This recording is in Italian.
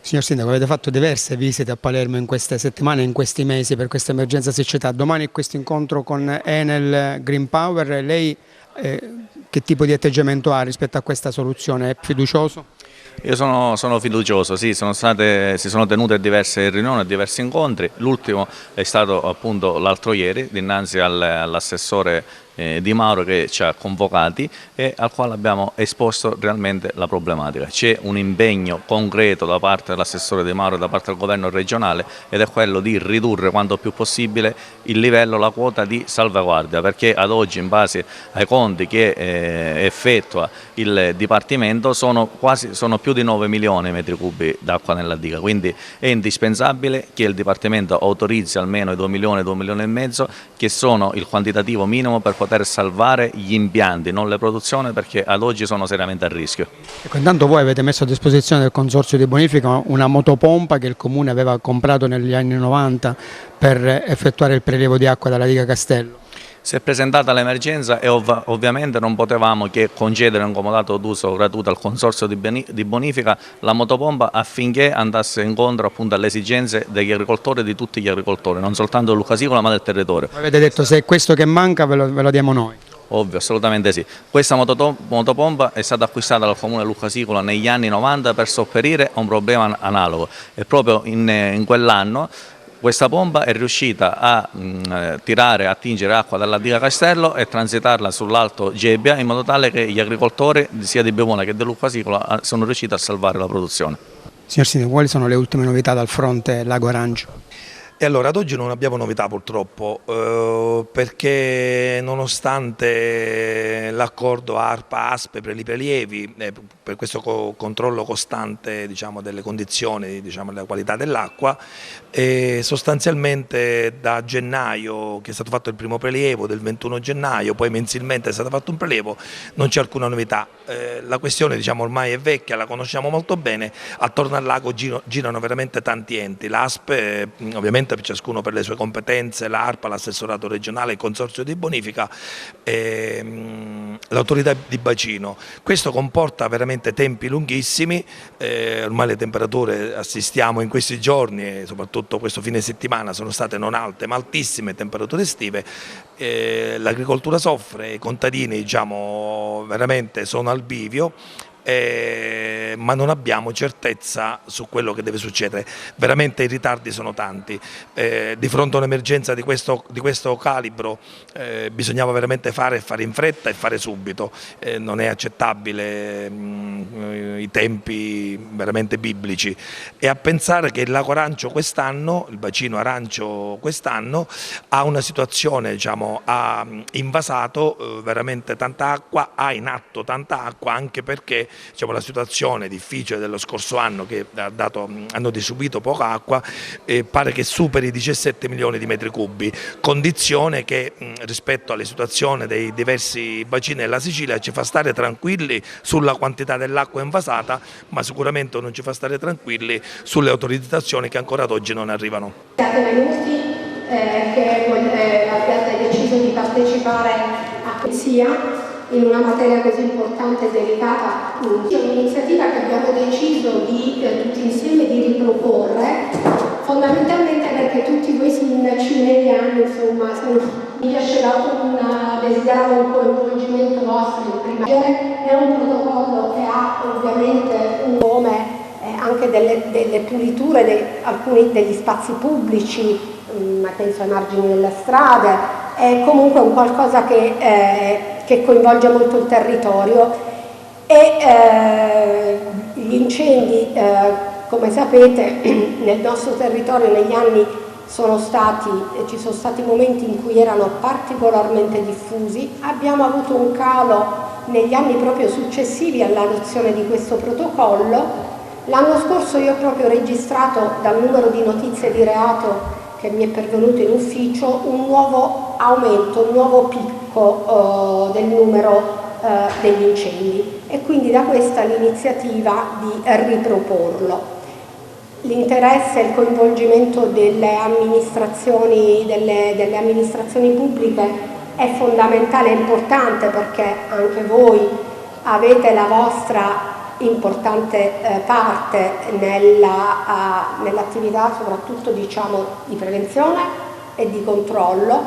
Signor Sindaco, avete fatto diverse visite a Palermo in queste settimane, in questi mesi per questa emergenza siccità. Domani questo incontro con Enel Green Power, lei che tipo di atteggiamento ha rispetto a questa soluzione? È fiducioso? Io sono fiducioso, sì, si sono tenute diverse riunioni, diversi incontri, l'ultimo è stato appunto l'altro ieri dinanzi all'assessore Di Mauro che ci ha convocati e al quale abbiamo esposto realmente la problematica. C'è un impegno concreto da parte dell'assessore Di Mauro e da parte del governo regionale ed è quello di ridurre quanto più possibile il livello, la quota di salvaguardia, perché ad oggi in base ai conti che effettua il Dipartimento sono più di 9 milioni di metri cubi d'acqua nella diga, quindi è indispensabile che il Dipartimento autorizzi almeno i 2 milioni e mezzo che sono il quantitativo minimo per poter salvare gli impianti, non le produzioni, perché ad oggi sono seriamente a rischio. Ecco, intanto voi avete messo a disposizione del Consorzio di Bonifica una motopompa che il Comune aveva comprato negli anni 90 per effettuare il prelievo di acqua dalla diga Castello. Si è presentata l'emergenza e ovviamente non potevamo che concedere un comodato d'uso gratuito al Consorzio di Bonifica la motopompa affinché andasse incontro appunto alle esigenze degli agricoltori e di tutti gli agricoltori, non soltanto del Lucasicola ma del territorio. Avete detto se è questo che manca ve lo diamo noi. Ovvio, assolutamente sì. Questa motopompa è stata acquistata dal Comune Lucasicola negli anni 90 per sopperire a un problema analogo e proprio in quell'anno questa pompa è riuscita a attingere acqua dalla diga Castello e transitarla sull'alto Gebbia in modo tale che gli agricoltori sia di Bevona che del Lucasicola sono riusciti a salvare la produzione. Signor Sindaco, quali sono le ultime novità dal fronte Lago Arancio? E allora, ad oggi non abbiamo novità purtroppo, perché nonostante l'accordo ARPA-ASPE per i prelievi, per questo controllo costante delle condizioni, della qualità dell'acqua, sostanzialmente da gennaio che è stato fatto il primo prelievo, del 21 gennaio, poi mensilmente è stato fatto un prelievo, non c'è alcuna novità. La questione ormai è vecchia, la conosciamo molto bene, attorno al lago girano veramente tanti enti, l'ASPE ovviamente ciascuno per le sue competenze, l'ARPA, l'assessorato regionale, il consorzio di bonifica, l'autorità di bacino. Questo comporta veramente tempi lunghissimi, ormai le temperature assistiamo in questi giorni e soprattutto questo fine settimana sono state non alte ma altissime temperature estive, l'agricoltura soffre, i contadini veramente sono al bivio. Ma non abbiamo certezza su quello che deve succedere, veramente i ritardi sono tanti, di fronte a un'emergenza di questo calibro bisognava veramente fare in fretta e fare subito, non è accettabile i tempi veramente biblici e a pensare che il lago Arancio quest'anno, il bacino Arancio quest'anno ha una situazione, ha invasato veramente tanta acqua, ha in atto tanta acqua anche perché la situazione difficile dello scorso anno che hanno subito poca acqua pare che superi i 17 milioni di metri cubi, condizione che rispetto alle situazioni dei diversi bacini della Sicilia ci fa stare tranquilli sulla quantità dell'acqua invasata, ma sicuramente non ci fa stare tranquilli sulle autorizzazioni che ancora ad oggi non arrivano. Siete venuti che abbiate deciso di partecipare a Sia in una materia così importante e delicata. È un'iniziativa che abbiamo deciso tutti insieme di riproporre, fondamentalmente perché tutti voi sindaci negli anni mi piace desideravo un coinvolgimento vostro in prima. È un protocollo che ha ovviamente un nome, anche delle puliture di alcuni degli spazi pubblici, penso ai margini delle strade, è comunque un qualcosa che coinvolge molto il territorio e gli incendi, come sapete, nel nostro territorio negli anni ci sono stati momenti in cui erano particolarmente diffusi. Abbiamo avuto un calo negli anni proprio successivi all'adozione di questo protocollo. L'anno scorso io ho proprio registrato dal numero di notizie di reato che mi è pervenuto in ufficio un nuovo aumento, un nuovo picco del numero degli incendi e quindi da questa l'iniziativa di riproporlo. L'interesse e il coinvolgimento delle amministrazioni pubbliche è fondamentale e importante perché anche voi avete la vostra importante parte nell'attività soprattutto diciamo di prevenzione e di controllo.